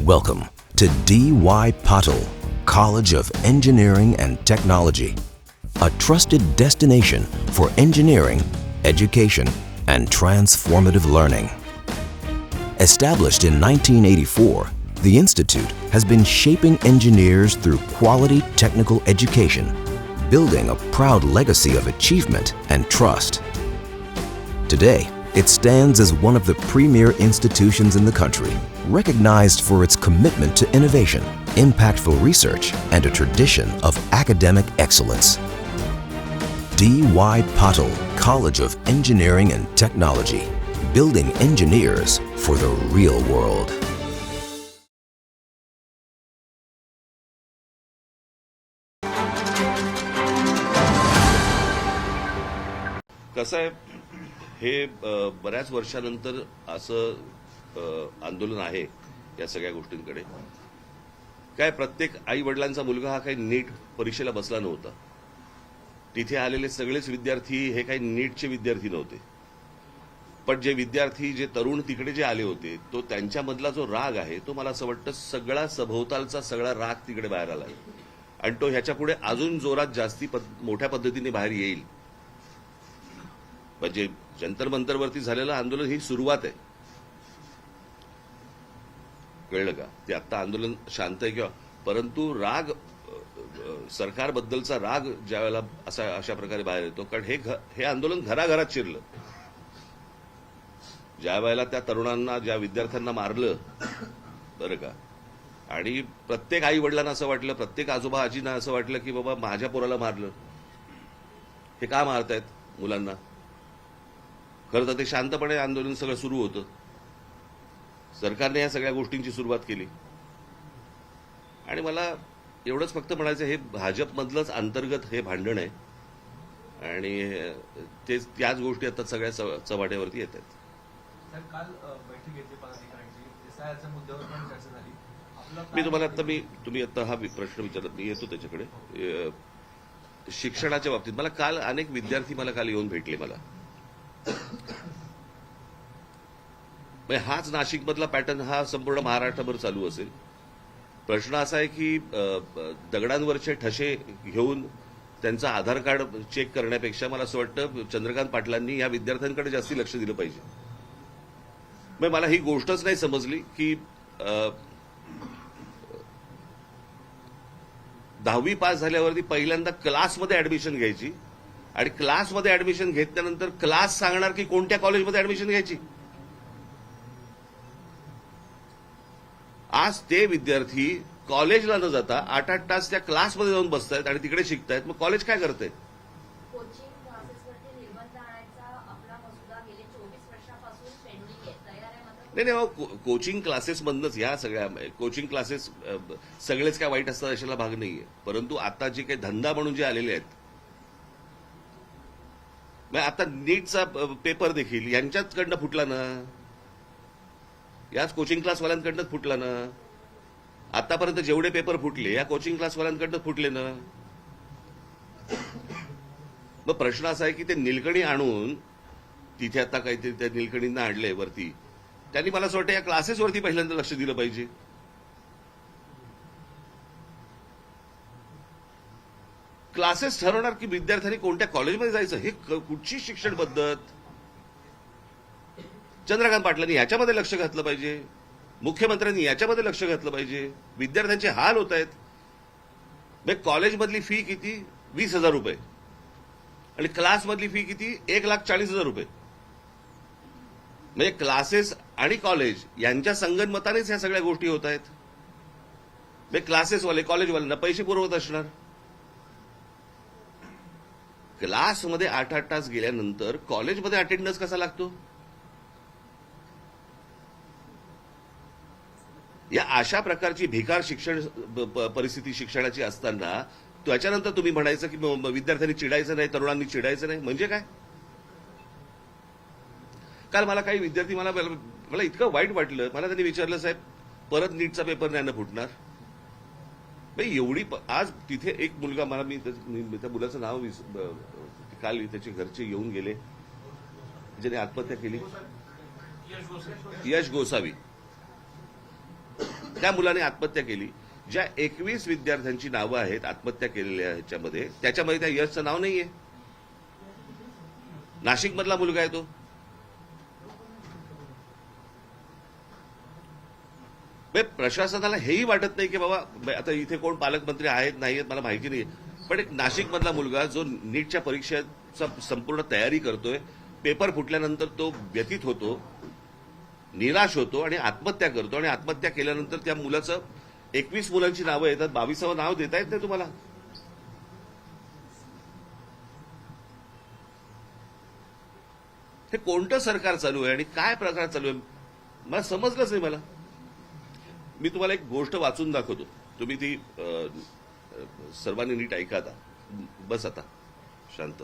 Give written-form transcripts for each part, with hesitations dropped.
Welcome to D.Y. Patil, College of Engineering and Technology, a trusted destination for engineering, education, and transformative learning. Established in 1984, the Institute has been shaping engineers through quality technical education, building a proud legacy of achievement and trust. Today, it stands as one of the premier institutions in the country, recognized for its commitment to innovation, impactful research, and a tradition of academic excellence. D.Y. Patil, College of Engineering and Technology, building engineers for the real world. कसं आहे, हे बऱ्याच वर्षानंतर असं आंदोलन आहे या सगळ्या गोष्टींकडे. काय, प्रत्येक आई वडिलांचा मुलगा हा काही नीट परीक्षेला बसला नव्हता. तिथे आलेले सगळेच विद्यार्थी हे काही नीटचे विद्यार्थी नव्हते. पण जे विद्यार्थी, जे तरुण तिकडे जे आले होते, तो त्यांच्यामधला जो राग आहे तो मला असं वाटतं सगळा सभोवतालचा सगळा राग तिकडे बाहेर आला आहे आणि तो ह्याच्या पुढे अजून जोरात जास्ती मोठ्या पद्धतीने बाहेर येईल. म्हणजे जंतर मंतरवरती झालेलं आंदोलन ही सुरुवात आहे. कळलं का? ते आता आंदोलन शांत आहे किंवा, परंतु राग, सरकारबद्दलचा राग ज्या वेळेला अशा प्रकारे बाहेर येतो, कारण हे आंदोलन घराघरात शिरलं. ज्या वेळेला त्या तरुणांना, ज्या विद्यार्थ्यांना मारलं, बरं का, आणि प्रत्येक आई वडिलांना असं वाटलं, प्रत्येक आजोबा आजींना असं वाटलं की बाबा माझ्या पोराला मारलं, हे का मारतायत मुलांना. खरं तर ते शांतपणे आंदोलन सगळं सुरू होतं. सरकारने या सगळ्या गोष्टींची सुरुवात केली. आणि मला एवढंच फक्त म्हणायचं, हे भाजपमधलंच अंतर्गत हे भांडण आहे आणि त्याच गोष्टी आता सगळ्या चव्हाट्यावरती येत आहेत. काल बैठक घेतली पदाधिकाऱ्यांची, एसआयआरच्या मुद्द्यावर पण चर्चा झाली. मी तुम्हाला तुम्ही आता हा प्रश्न विचारत, मी येतो त्याच्याकडे. शिक्षणाच्या बाबतीत मला काल अनेक विद्यार्थी मला काल येऊन भेटले. मला हाच नाशिकमधला पॅटर्न हा संपूर्ण महाराष्ट्रभर चालू असेल. प्रश्न असा आहे की दगडांवरचे ठसे घेऊन त्यांचं आधार कार्ड चेक करण्यापेक्षा मला असं वाटतं चंद्रकांत पाटलांनी या विद्यार्थ्यांकडे जास्ती लक्ष दिलं पाहिजे. मला ही गोष्टच नाही समजली की 10वी पास झाल्यावरती पहिल्यांदा क्लासमध्ये ऍडमिशन घ्यायची आणि क्लासमध्ये ऍडमिशन घेतल्यानंतर क्लास सांगणार की कोणत्या कॉलेजमध्ये ऍडमिशन घ्यायची. आज ते विद्यार्थी कॉलेजला न जाता 8-8 तास त्या क्लासमध्ये जाऊन बसतायत आणि तिकडे शिकतायत. मग कॉलेज काय करतंय? कोचिंग क्लासेसवरती निर्बंध आणायचा आपला मसुदा गेले 24 वर्षापासून पेंडिंग आहे, तयार आहे. नाही, कोचिंग क्लासेसमधनच या सगळ्या कोचिंग क्लासेस सगळेच काय वाईट असतात अशाला भाग नाहीये. परंतु आता जे काही धंदा म्हणून जे आलेले आहेत, आता नीटचा पेपर देखील यांच्याचकडनं फुटला ना, याच कोचिंग क्लासवाल्यांकडनं फुटला ना. आतापर्यंत जेवढे पेपर फुटले या कोचिंग क्लासवाल्यांकडनं फुटले ना. मग प्रश्न असा आहे की ते निलकणी आणून तिथे आता काहीतरी त्या निलकणींना आणलंय वरती, त्यांनी मला असं वाटतं या क्लासेसवरती पहिल्यांदा लक्ष दिलं पाहिजे. क्लासेस ठरवणार की विद्यार्थ्यांनी कोणत्या कॉलेजमध्ये जायचं, हे कुठची शिक्षण पद्धत. चंद्रकांत पाटलांनी याच्यामध्ये लक्ष घातलं पाहिजे, मुख्यमंत्र्यांनी याच्यामध्ये लक्ष घातलं पाहिजे. विद्यार्थ्यांचे हाल होत आहेत. कॉलेजमधली फी किती? 20,000 रुपये आणि क्लासमधली फी किती? 1,40,000 रुपये. क्लासेस आणि कॉलेज यांच्या संगनमतानेच ह्या सगळ्या गोष्टी होत आहेत. क्लासेसवाले कॉलेजवाल्यांना पैसे पुरवत असणार. क्लासमध्ये 8-8 तास गेल्यानंतर कॉलेजमध्ये अटेंडन्स कसा लागतो? या अशा प्रकारची भिकार शिक्षण परिस्थिती शिक्षणाची असताना त्याच्यानंतर तुम्ही म्हणायचं की विद्यार्थ्यांनी चिडायचं नाही, तरुणांनी चिडायचं नाही. म्हणजे काय? काल मला काही विद्यार्थी मला इतकं वाईट वाटलं. मला त्यांनी विचारलं, साहेब परत नीटचा पेपर नाही ना फुटणार? एवढी आज तिथे एक मुलगा, मला मी त्या मुलाचं नाव काल त्याचे घरचे येऊन गेले, ज्याने आत्महत्या केली, यश गोसावी. एका मुलाने आत्महत्या केली. ज्या 21 विद्यार्थ्यांची नावं आहेत आत्महत्या केलेल्या ह्याच्यामध्ये, त्याच्यामध्ये त्या यशचं नाव नाहीये. नाशिकमधला मुलगा आहे तो. प्रशासनाला हेही वाटत नाही की बाबा आता इथे कोण पालकमंत्री आहेत नाही आहेत मला माहिती नाही, पण एक नाशिकमधला मुलगा जो नीटच्या परीक्षेचा संपूर्ण तयारी करतोय, पेपर फुटल्यानंतर तो व्यथित होतो, निराश होतो आणि आत्महत्या करतो. आणि आत्महत्या केल्यानंतर त्या मुलाचं 21 मुलांची नावं येतात, 22वं नाव देता येत नाही तुम्हाला. हे कोणतं सरकार चालू आहे आणि काय प्रकार चालू आहे मला समजलंच नाही. मला मी तुम्हाला एक गोष्ट वाचून दाखवतो, तुम्ही ती सर्वांनी नीट ऐका. आता बस, आता शांत.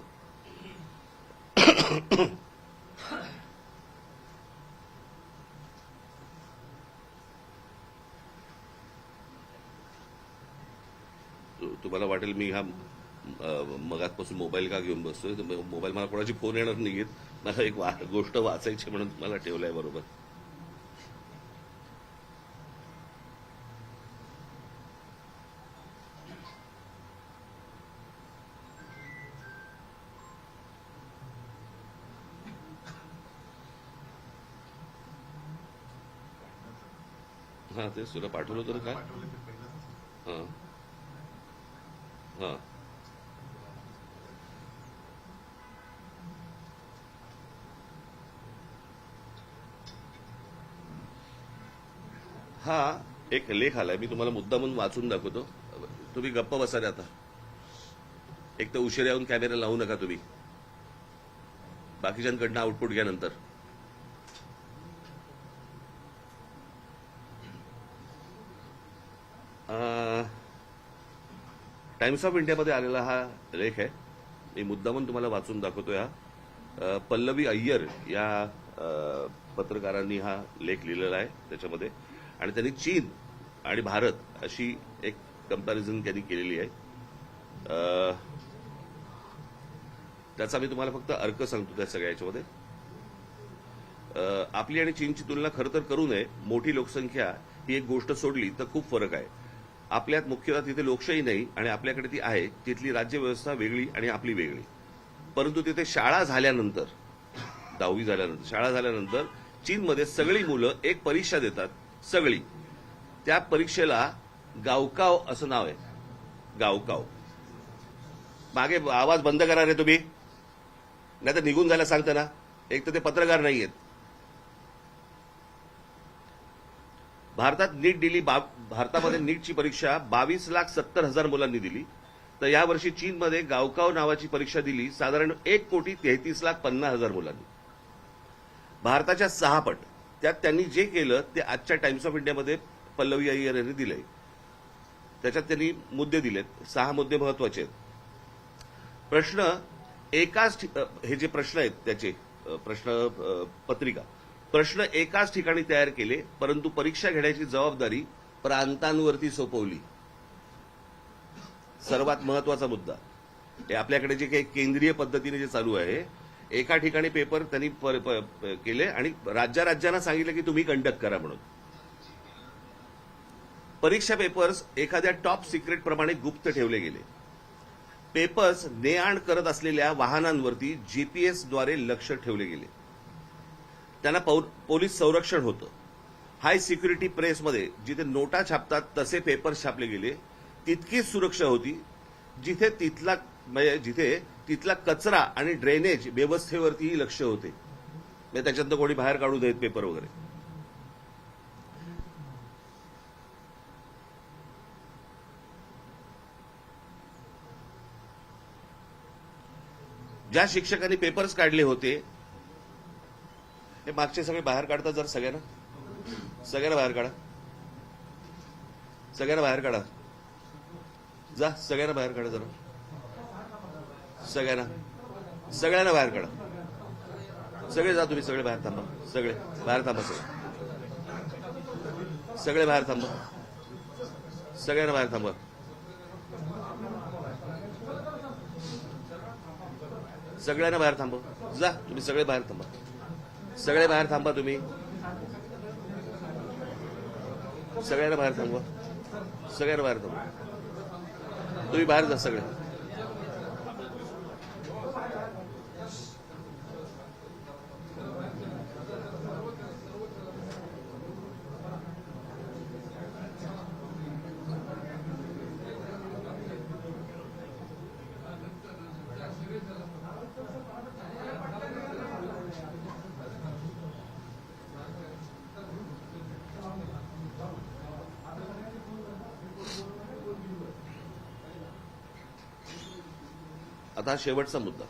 तुम्हाला वाटेल मी हा मगातपासून मोबाईल का घेऊन बसतोय. मोबाईल मला कोणाची फोन येणार नाहीयेत, मला एक गोष्ट वाचायची म्हणून मला ठेवलंय बरोबर. हा ते तुला पाठवलं होतं ना काय. हा हा हा एक लेख आलाय, मी तुम्हाला मुद्दा म्हणून वाचून दाखवतो. तुम्ही गप्प बसा रे आता. एक तर उशिरा येऊन कॅमेरा लावू नका तुम्ही, बाकीच्यांकडनं आउटपुट घ्या नंतर. टाइम्स ऑफ इंडियामध्ये आलेला हा लेख आहे, मी मुद्दा म्हणून तुम्हाला वाचून दाखवतोय. हा पल्लवी अय्यर या पत्रकारांनी हा लेख लिहिलेला आहे त्याच्यामध्ये, आणि त्यांनी चीन आणि भारत अशी एक कंपॅरिझन त्यांनी केलेली आहे. त्याचा मी तुम्हाला फक्त अर्क सांगतो त्या सगळ्या याच्यामध्ये. आपली आणि चीनची तुलना खरं तर करू नये. मोठी लोकसंख्या ही एक गोष्ट सोडली तर खूप फरक आहे. आपल्यात मुख्यतः तिथे लोकशाही नाही आणि आपल्याकडे ती आहे. तिथली राज्यव्यवस्था वेगळी आणि आपली वेगळी. परंतु तिथे शाळा झाल्यानंतर, 10वी झाल्यानंतर, शाळा झाल्यानंतर चीनमध्ये सगळी मुलं एक परीक्षा देतात, सगळी. त्या परीक्षेला गावकाव असं नाव आहे. गावकाव. मागे आवाज बंद करा रे तुम्ही, नाही तर निघून जायला सांगता ना. एक तर ते पत्रकार नाहीयेत. भारतामध्ये नीटची परीक्षा 22,70,000 मुलांनी दिली. तर यावर्षी चीनमध्ये गावकाव नावाची परीक्षा दिली साधारण 1,33,50,000 मुलांनी. भारताच्या 6 पट. त्यात त्यांनी जे केलं ते आजच्या टाइम्स ऑफ इंडियामध्ये पल्लवी अय्यर यांनी दिलंय. त्याच्यात त्यांनी मुद्दे दिलेत, 6 मुद्दे महत्वाचे आहेत. प्रश्न एकाच, हे जे प्रश्न आहेत त्याचे प्रश्न पत्रिका, प्रश्न एकाच ठिकाणी तयार केले, परंतु परीक्षा घेण्याची जबाबदारी प्रांतांवरती सोपवली. सर्वात महत्वाचा मुद्दा हे आपल्याकडे जे काही केंद्रीय पद्धतीने जे चालू आहे, एका ठिकाणी पेपर त्यांनी केले आणि राज्यांना सांगितलं की तुम्ही कंडक्ट करा म्हणून. परीक्षा पेपर्स एखाद्या टॉप सिक्रेट प्रमाणे गुप्त ठेवले गेले. पेपर्स ने आण करत असलेल्या वाहनांवरती जीपीएसद्वारे लक्ष ठेवले गेले. त्यांना पोलीस संरक्षण होतं. हाय सिक्युरिटी प्रेसमध्ये जिथे नोटा छापतात तसे पेपर्स छापले गेले. तितकीच सुरक्षा होती जिथे तिथला कचरा आणि ड्रेनेज व्यवस्थेवरतीही लक्ष होते. म्हणजे त्याच्यातनं कोणी बाहेर काढू देत पेपर वगैरे. ज्या शिक्षकांनी पेपर्स काढले होते, हे मागचे सगळे बाहेर काढतात. जर सगळ्यांना बाहेर काढा. सगळ्यांना बाहेर काढा. जा, सगळ्यांना बाहेर काढा. जरा सगळ्यांना बाहेर काढा. सगळे जा, तुम्ही सगळे बाहेर थांबा. सगळे बाहेर थांबा. सगळे बाहेर थांबा. सगळ्यांना बाहेर थांबा. सगळ्यांना बाहेर थांबा. जा, तुम्ही सगळे बाहेर थांबा. सगळे बाहेर थांबा तुम्ही. सगळ्यांना बाहेर थांबवा, सगळ्यांना बाहेर थांबवा. तुम्ही बाहेर जा सगळे. आता शेवटचा मुद्दा.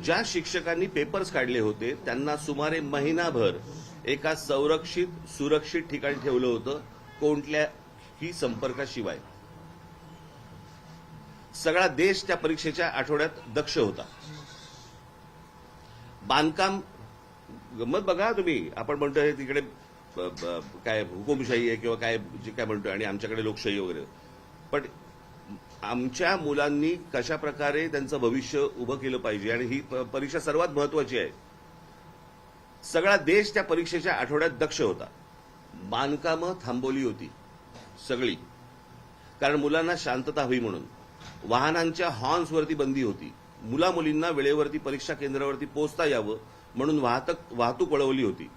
ज्या शिक्षकांनी पेपर्स काढले होते त्यांना सुमारे महिनाभर एका संरक्षित सुरक्षित ठिकाणी ठेवलं होतं, कोणत्याही संपर्काशिवाय. सगळा देश त्या परीक्षेच्या आठवड्यात दक्ष होता. बांधकाम गंमत बघा तुम्ही. आपण म्हणतोय तिकडे काय हुकुमशाही आहे किंवा काय जे काय म्हणतोय आणि आमच्याकडे लोकशाही वगैरे, पण आमच्या मुलांनी कशा प्रकारे त्यांचं भविष्य उभं केलं पाहिजे आणि ही परीक्षा सर्वात महत्वाची आहे. सगळा देश त्या परीक्षेच्या आठवड्यात दक्ष होता. बांधकामं थांबवली होती सगळी, कारण मुलांना शांतता हवी म्हणून. वाहनांच्या हॉर्न्सवरती बंदी होती. मुलामुलींना वेळेवरती परीक्षा केंद्रावरती पोहोचता यावं म्हणून वाहतूक वळवली होती.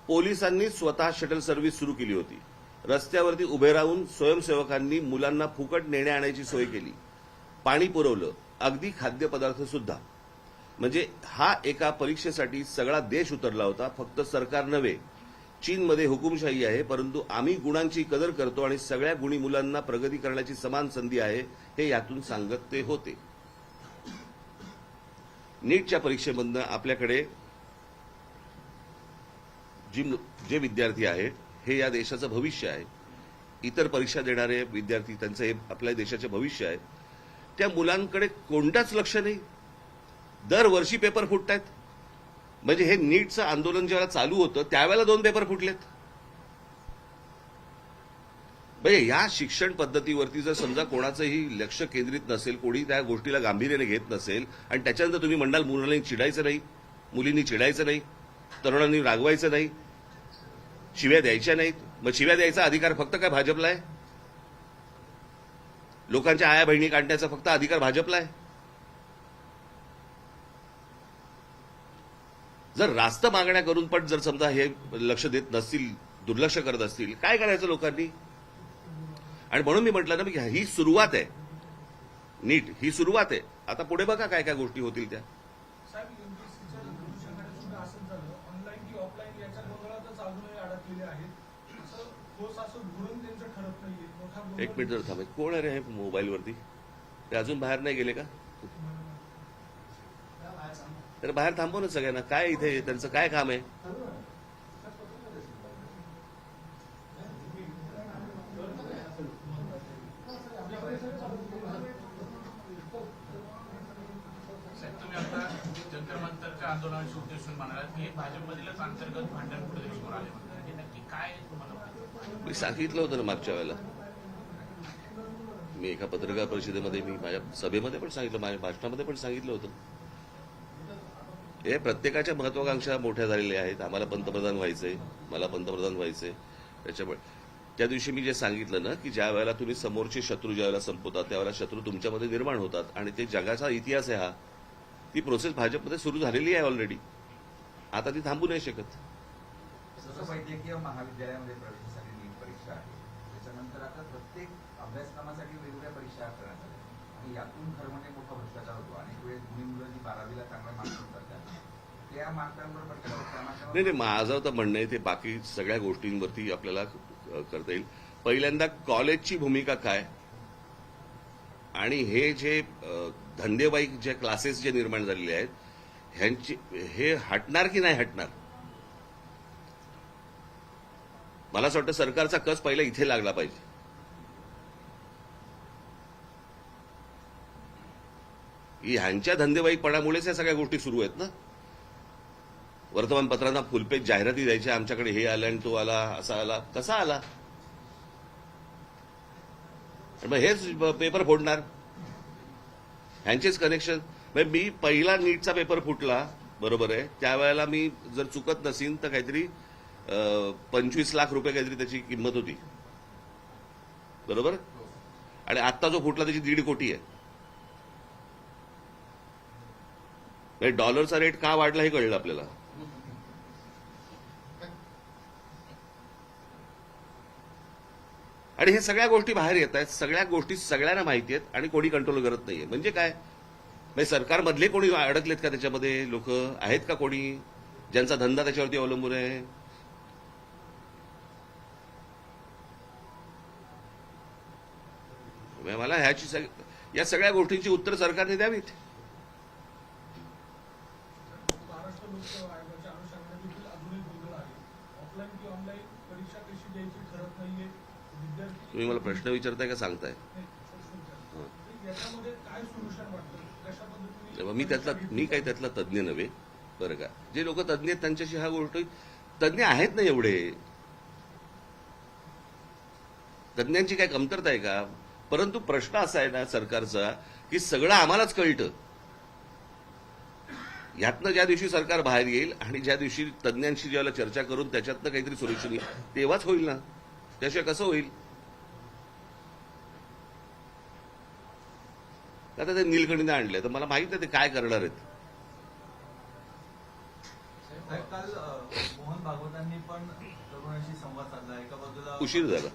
पोलिसांनी स्वतः शटल सर्व्हिस सुरू केली होती. रस्त्यावरती उभे राहून स्वयंसेवकांनी मुलांना फुकट नेण्या आणायची सोय केली. पाणी पुरवलं, अगदी खाद्यपदार्थ सुद्धा. म्हणजे हा एका परीक्षेसाठी सगळा देश उतरला होता. फक्त सरकार नव्हे, चीनमध्ये हुकुमशाही आहे, परंतु आम्ही गुणांची कदर करतो आणि सगळ्या गुणी मुलांना प्रगती करण्याची समान संधी आहे हे यातून सांगत ते होते. नीटच्या परीक्षेमधनं आपल्याकडे जे विद्यार्थी आहेत हे या देशाचं भविष्य आहे. इतर परीक्षा देणारे विद्यार्थी त्यांचं हे आपल्या देशाचे भविष्य आहे. त्या मुलांकडे कोणताच लक्ष नाही. दरवर्षी पेपर फुटतायत. म्हणजे हे नीटचं आंदोलन जेव्हा चालू होतं त्यावेळेला 2 पेपर फुटलेत. म्हणजे या शिक्षण पद्धतीवरती जर समजा कोणाचंही लक्ष केंद्रित नसेल, कोणी त्या गोष्टीला गांभीर्याने घेत नसेल आणि त्याच्यानंतर तुम्ही म्हणाल मुलांनी चिडायचं नाही, मुलींनी चिडायचं नाही, तरुणांनी रागवायचं नाही, शिव्या द्यायच्या नाहीत. मग शिव्या द्यायचा अधिकार फक्त काय भाजपला आहे? लोकांच्या आया बहिणी काढण्याचा फक्त अधिकार भाजपला आहे? जर रास्त मागण्या करून पण जर समजा हे लक्ष देत नसतील, दुर्लक्ष करत असतील, काय करायचं लोकांनी? आणि म्हणून मी म्हटलं ना की ही सुरुवात आहे. नीट ही सुरुवात आहे. आता पुढे बघा काय काय गोष्टी होतील त्या. एक मिनिट जर थांबे. कोण आहे रे हे मोबाईलवरती? ते अजून बाहेर नाही गेले का? तर बाहेर थांबव ना सगळ्यांना. काय इथे त्यांचं काय काम आहे? तुम्ही आता जंतर मंतरच्या आंदोलनाचे उद्देशून म्हणाला की हे भाजपमधीलच अंतर्गत भांडण पुढे समोर आले. हे नक्की काय तुम्हाला? मी सांगितलं होतं ना मागच्या वेळेला. मी एका पत्रकार परिषदेमध्ये, मी माझ्या सभेमध्ये पण सांगितलं, माझ्या भाषणामध्ये पण सांगितलं होतं. हे प्रत्येकाच्या महत्वाकांक्षा मोठ्या झालेल्या आहेत. आम्हाला पंतप्रधान व्हायचंय, मला पंतप्रधान व्हायचंय. त्याच्यामुळे त्या दिवशी मी जे सांगितलं ना की ज्या वेळेला तुम्ही समोरचे शत्रू ज्यावेळेला संपवतात त्यावेळेला शत्रू तुमच्यामध्ये निर्माण होतात आणि ते जगाचा इतिहास आहे. हा ती प्रोसेस भाजपमध्ये सुरू झालेली आहे ऑलरेडी. आता ती थांबू नाही शकत. वैद्यकीय महाविद्यालयामध्ये प्रवेशासाठी नीट परीक्षा आहे. त्याच्यानंतर आता प्रत्येक अभ्यासक्रमासाठी वेगवेगळ्या परीक्षा करण्यात आल्या आणि यातून खरं म्हणजे मोठा भ्रष्टाचार होतो. अनेक वेळेस मुलं जी 12वीला चांगला मार्क करतात त्या मार्कांवर पटकन नाही. माझं तर म्हणणं आहे ते बाकी सगळ्या गोष्टींवरती आपल्याला करता येईल. पहिल्यांदा कॉलेजची भूमिका काय आणि हे जे धंदेवाईक जे क्लासेस जे निर्माण झालेले आहेत ह्यांची हे हटणार की नाही हटणार? मला असं वाटतं सरकारचा कस पहिला इथे लागला पाहिजे. ह्यांच्या धंदेवाईकपणामुळेच या सगळ्या गोष्टी सुरू आहेत ना. वर्तमानपत्रांना फुलपेज जाहिराती द्यायच्या, आमच्याकडे हे आलं आणि तो आला, असा आला, कसा आला? मग हेच पेपर फोडणार, ह्यांचेच कनेक्शन. मी पहिला नीटचा पेपर फुटला, बरोबर आहे, त्यावेळेला मी जर चुकत नसीन तर काहीतरी 25 लाख रुपये काहीतरी त्याची किंमत होती, बरोबर. आणि आत्ता जो फुटला त्याची 1.5 कोटी आहे. म्हणजे डॉलरचा रेट का वाढला हे कळलं आपल्याला. आणि हे सगळ्या गोष्टी बाहेर येत आहेत, सगळ्या गोष्टी सगळ्यांना माहिती आहेत आणि कोणी कंट्रोल करत नाहीये. म्हणजे काय, म्हणजे सरकारमधले कोणी अडकलेत का त्याच्यामध्ये? लोक आहेत का कोणी ज्यांचा धंदा त्याच्यावरती अवलंबून आहे? मला या सगळ्या गोष्टींची उत्तर सरकारने द्यावीत. महाराष्ट्र लोकसेवा आयोगाच्या अनुषंगाने देखील अजूनही गोंधळ आहे. ऑफलाईन किंवा ऑनलाईन परीक्षा कशी द्यायची ठरत नाहीये. विद्यार्थी तुम्ही मला प्रश्न विचारताय का सांगताय? याच्यामध्ये काय सोल्युशन वाटतं? कशा पद्धतीने मी काही त्यातला तज्ज्ञ नव्हे, बरं का. जे लोक तज्ज्ञ आहेत त्यांच्याशी ह्या गोष्टी, तज्ज्ञ आहेत ना एवढे, तज्ज्ञांची काय कमतरता आहे का? परंतु प्रश्न असा आहे ना सरकारचा की सगळं आम्हालाच कळतं. यातनं ज्या दिवशी सरकार बाहेर येईल आणि ज्या दिवशी तज्ज्ञांशी ज्याला चर्चा करून त्याच्यातनं काहीतरी सोल्युशन येईल तेव्हाच होईल ना. त्याशिवाय कसं होईल? आता ते नीलकंठीने आणले तर मला माहित नाही ते काय करणार आहेत. साहेब, काल मोहन भागवतांनी पण तरुणांशी संवाद साधला. एका बाजूला उशीर झाला.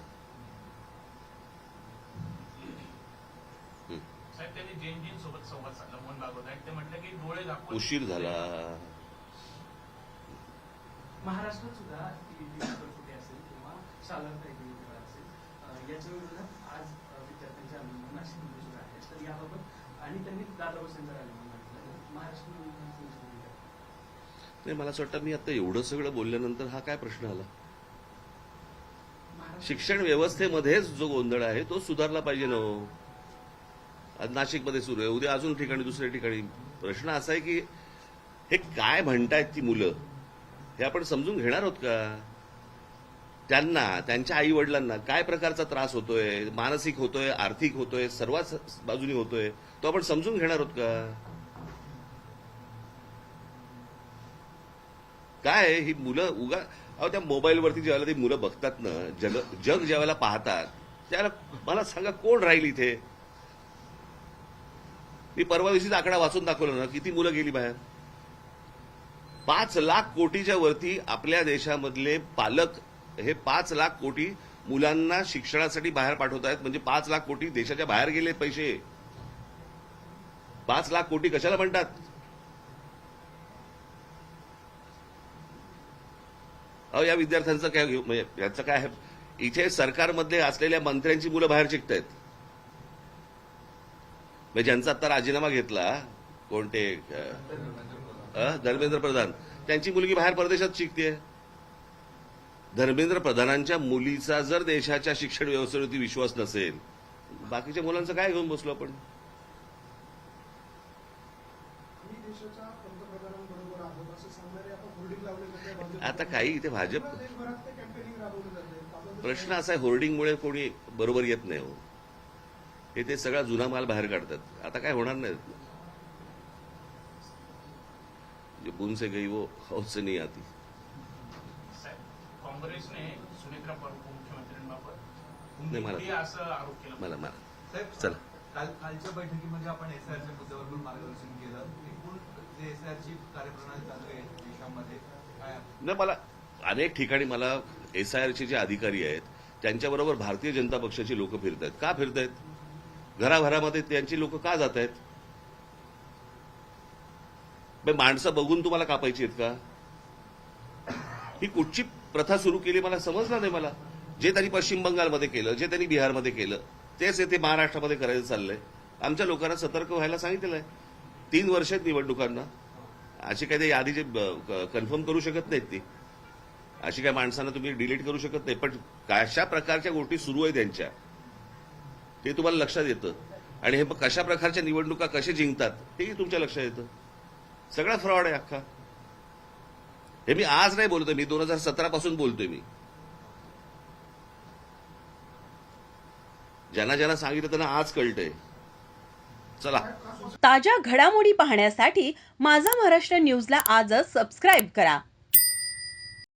साहेब त्यांनी जैनजींसोबत संवाद साधला मोहन भागवत आणि ते म्हटलं की डोळे दाखवून उशीर झाला. महाराष्ट्रात सुद्धा परिस्थिती असेल किंवा शालांत असेल, याच्या विरोधात आज विद्यार्थ्यांचे आंदोलन नाशिकमध्ये सुरू आहे. तर याबाबत आणि त्यांनी दादा भोसेंचं आंदोलन म्हटलं महाराष्ट्र नाही, मला असं वाटतं मी आता एवढं सगळं बोलल्यानंतर हा काय प्रश्न आला? शिक्षण व्यवस्थेमध्येच जो गोंधळ आहे तो सुधारला पाहिजे ना. आज नाशिकमध्ये सुरू आहे, उद्या अजून ठिकाणी, दुसऱ्या ठिकाणी. प्रश्न असा आहे की हे काय म्हणतायत ती मुलं, हे आपण समजून घेणार आहोत का? त्यांना, त्यांच्या आई वडिलांना काय प्रकारचा त्रास होतोय, मानसिक होतोय, आर्थिक होतोय, सर्वच बाजूनी होतोय, तो आपण समजून घेणार आहोत का? काय ही मुलं अहो त्या मोबाईलवरती ज्यावेळेला ती मुलं बघतात ना, जग ज्यावेळेला पाहतात त्यावेळेला मला सांगा कोण राहील इथे? मी परवा दिवशीचा आकडा वाचून दाखवला ना, किती मुलं गेली बाहेर. 5 लाख कोटीच्या वरती आपल्या देशामधले पालक हे 5 लाख कोटी मुलांना शिक्षणासाठी बाहेर पाठवत आहेत. म्हणजे 5 लाख कोटी देशाच्या बाहेर गेले पैसे. 5 लाख कोटी कशाला म्हणतात? अहो या विद्यार्थ्यांचं काय, म्हणजे याचं काय आहे? इथे सरकारमधले असलेल्या मंत्र्यांची मुलं बाहेर शिकतायत. म्हणजे ज्यांचा आता राजीनामा घेतला, कोणते धर्मेंद्र प्रधान, त्यांची मुलगी बाहेर परदेशात शिकतेय. धर्मेंद्र प्रधानांच्या मुलीचा जर देशाच्या शिक्षण व्यवस्थेवरती विश्वास नसेल, बाकीच्या मुलांचं काय घेऊन बसलो आपण? देशाच्या पंतप्रधानांबरोबर आहोत असं सांगणारे आता होर्डिंग लावले जाते. आता काही इथे भाजप देशभरात ते कॅम्पेनिंग राबवलं जाते. प्रश्न असा आहे, होर्डिंगमुळे कोणी बरोबर येत नाही हो. ते सगळा जुना माल बाहेर काढतात. आता काय होणार नाही. जो बुन से गई वो हौद से नहीं आती. साहेब, काँग्रेसने सुनेत्रा उपमुख्यमंत्र्यांबाबत नाही, मला असं आरोप केला. मला साहेब, चला कालच्या बैठकीमध्ये आपण एसआयआरच्या मुद्द्यावर पण मार्गदर्शन केलं. एकूण जे एसआयआरची कार्यप्रणाली चालू आहे देशामध्ये काय? नाही, मला अनेक ठिकाणी मला एसआयआरचे जे अधिकारी आहेत त्यांच्याबरोबर भारतीय जनता पक्षाची लोक फिरत आहेत. का फिरत आहेत? घराघरामध्ये त्यांची लोक का जात आहेत? माणसं बघून तुम्हाला कापायची आहेत का? ही कुठची प्रथा सुरू केली मला समजलं नाही. मला जे त्यांनी पश्चिम बंगालमध्ये केलं, जे त्यांनी बिहारमध्ये केलं, तेच येथे महाराष्ट्रामध्ये करायचं चाललंय. आमच्या लोकांना सतर्क व्हायला सांगितलेलं आहे. 3 वर्ष आहेत निवडणुकांना. अशी काही यादी जे कन्फर्म करू शकत नाहीत ती, अशी काय माणसांना तुम्ही डिलीट करू शकत नाही. पण कशा प्रकारच्या गोष्टी सुरू आहेत त्यांच्या ते तुम्हाला लक्षात येतं. आणि हे कशा प्रकारच्या निवडणुका कसे जिंकतात हेही तुमच्या लक्षात येतं. सगळा फ्रॉड आहे अख्खा. हे मी आज नाही बोलतोय, मी 2017 पासून बोलतोय. मी ज्यांना ज्यांना सांगितलं त्यांना आज कळतंय. चला, ताज्या घडामोडी पाहण्यासाठी माझा महाराष्ट्र न्यूजला आजच सबस्क्राईब करा.